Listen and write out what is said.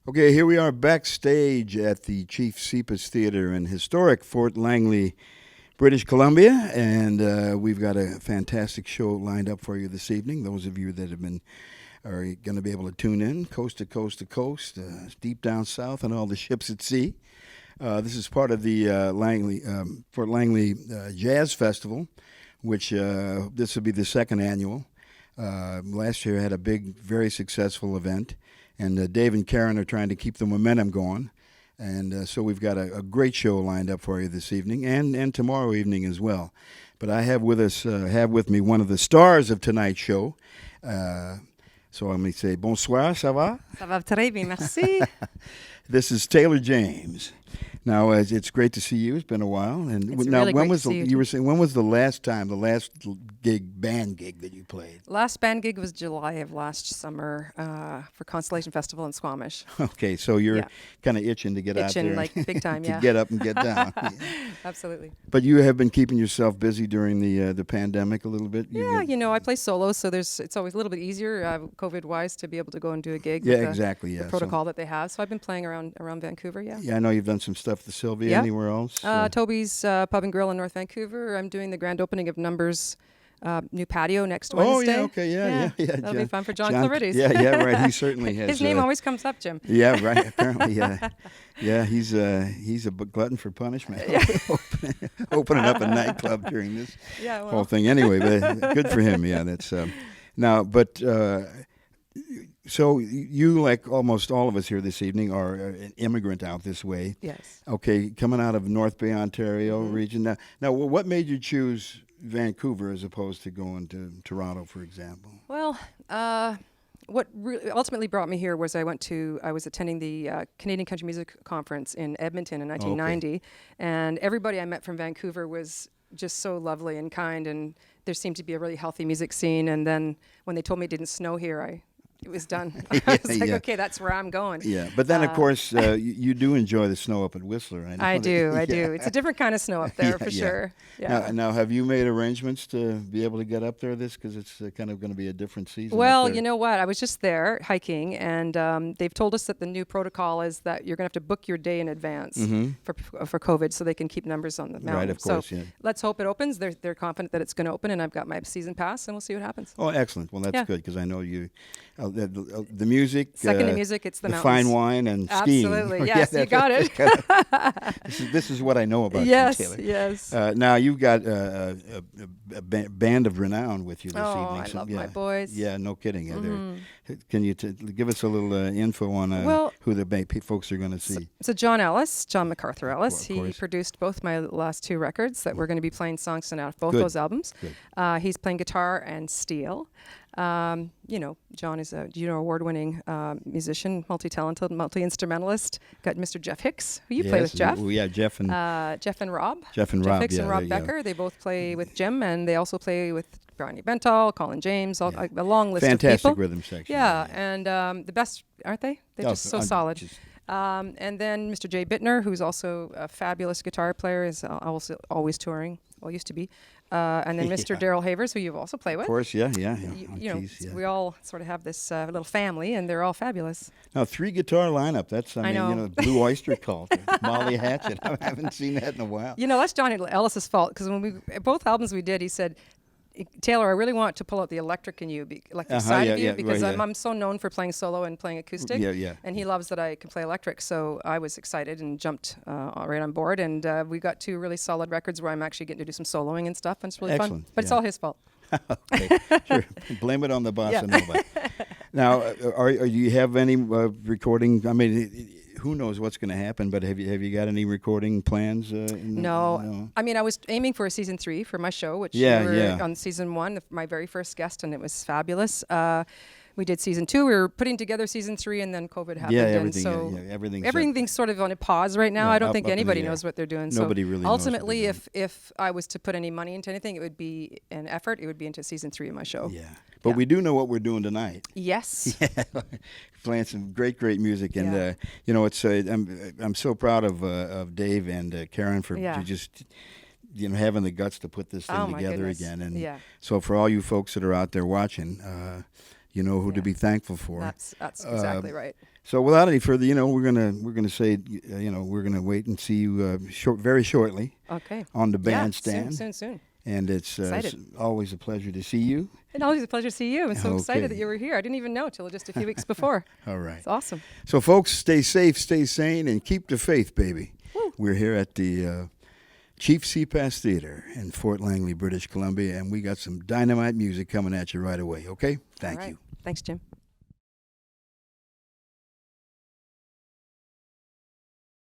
Okay, here we are backstage at the Chief Sepas Theater in historic Fort Langley, British Columbia, and we've got a fantastic show lined up for you this evening. Those of you that are going to be able to tune in, coast to coast to coast, deep down south, and all the ships at sea. This is part of the Fort Langley Jazz Festival, which this will be the second annual. Last year had a big, very successful event. And Dave and Karen are trying to keep the momentum going. And so we've got a great show lined up for you this evening and tomorrow evening as well. But I have with me one of the stars of tonight's show. So I'm going to say bonsoir, ça va? Ça va très bien, merci. This is Taylor James. Now it's great to see you. It's been a while. And It's now, really when great was to see you you were too. saying when was the last band gig that you played? Last band gig was July of last summer for Constellation Festival in Squamish. Okay, so you're Yeah. kind of itching to get out Itching, there, like, big time, to yeah. get up and get down. Yeah. Absolutely. But you have been keeping yourself busy during the pandemic a little bit. Yeah, I play solo, so it's always a little bit easier, COVID-wise, to be able to go and do a gig. Yeah, with exactly. Yeah, the protocol that they have. So I've been playing around Vancouver. Yeah. Yeah, I know you've done some stuff with Sylvia. Yeah. Anywhere else? Toby's Pub and Grill in North Vancouver. I'm doing the grand opening of Numbers new patio next Wednesday. Oh yeah, okay, yeah. That'll be fun for John Clarides. Yeah, right. He certainly has. His name always comes up, Jim. Yeah, right. Apparently, yeah. He's a glutton for punishment. Opening up a nightclub during this whole thing. Anyway, but good for him. Yeah, that's now. But so you, like almost all of us here this evening, are an immigrant out this way. Yes. Okay, coming out of North Bay, Ontario region. Now, what made you choose Vancouver as opposed to going to Toronto, for example? Well, what ultimately brought me here was I was attending the Canadian Country Music Conference in Edmonton in 1990, and everybody I met from Vancouver was just so lovely and kind, and there seemed to be a really healthy music scene. And then when they told me it didn't snow here, it was done. I was like, okay, that's where I'm going. Yeah, but then, of course, you do enjoy the snow up at Whistler. I do. It's a different kind of snow up there, for sure. Yeah. Now, have you made arrangements to be able to get up there because it's kind of going to be a different season? Well, you know what? I was just there hiking, and they've told us that the new protocol is that you're going to have to book your day in advance for COVID so they can keep numbers on the mountain. Right, of course, so yeah. Let's hope it opens. They're confident that it's going to open, and I've got my season pass, and we'll see what happens. Oh, excellent. Well, that's good because I know you... the music, second to music, it's the the mountains. fine wine and skiing. Absolutely, yes, you got it. This is what I know about yes, you, Taylor. Yes. Now you've got a band of renown with you this evening. I love my boys. Yeah, no kidding. Can you give us a little info on who the folks are going to see? So John MacArthur Ellis, Well, he produced both my last two records that we're going to be playing songs on both Good. those albums. Good. He's playing guitar and steel. John is a award-winning musician, multi-talented, multi-instrumentalist. Got Mr. Jeff Hicks, who you play with, Jeff. Yeah, Jeff and Jeff and Rob. Jeff Hicks yeah, and Rob Becker. They both play with Jim, and they also play with Brownie Bentall, Colin James, a long list of people. Fantastic rhythm section. Yeah, and the best, aren't they? They're just so solid. And then Mr. Jay Bittner, who's also a fabulous guitar player, is also always touring. Well, used to be. And then Mr. Daryl Havers, who you've also played with. Of course, yeah. We all sort of have this little family, and they're all fabulous. Now, 3-guitar lineup. That's, I know. Blue Oyster Cult. Molly Hatchet. I haven't seen that in a while. That's John Ellis's fault, because when both albums we did, he said, Taylor, I really want to pull out the electric in you, side of you, because I'm so known for playing solo and playing acoustic. Yeah. And he loves that I can play electric, so I was excited and jumped right on board. And we got two really solid records where I'm actually getting to do some soloing and stuff, and it's really fun. But it's all his fault. Okay, sure. Blame it on the bossa nova. Now, do you have any recording? I mean, who knows what's going to happen? But have you got any recording plans? No. I mean, I was aiming for a season 3 for my show, which we were on season 1, my very first guest, and it was fabulous. We did season 2. We were putting together season 3, and then COVID happened. Everything's sort of on a pause right now. I don't think anybody knows what they're doing. Nobody really knows. Ultimately, if I was to put any money into anything, it would be an effort. It would be into season 3 of my show. Yeah, but we do know what we're doing tonight. Yes. Playing some great music, and it's I'm so proud of Dave and Karen for just having the guts to put this thing together again. And so for all you folks that are out there watching. you know who to Yeah. be thankful for. That's exactly right. So without any further, we're gonna say, we're gonna wait and see you very shortly Okay. on the Yeah, bandstand. soon. And it's Excited. always a pleasure to see you. And always a pleasure to see you. I'm so excited that Okay. you were here. I didn't even know till just a few weeks before. All right. It's awesome. So, folks, stay safe, stay sane, and keep the faith, baby. Woo. We're here at the Chief Seapass Theater in Fort Langley, British Columbia, and we got some dynamite music coming at you right away, okay? Thank All right. you. Thanks, Jim.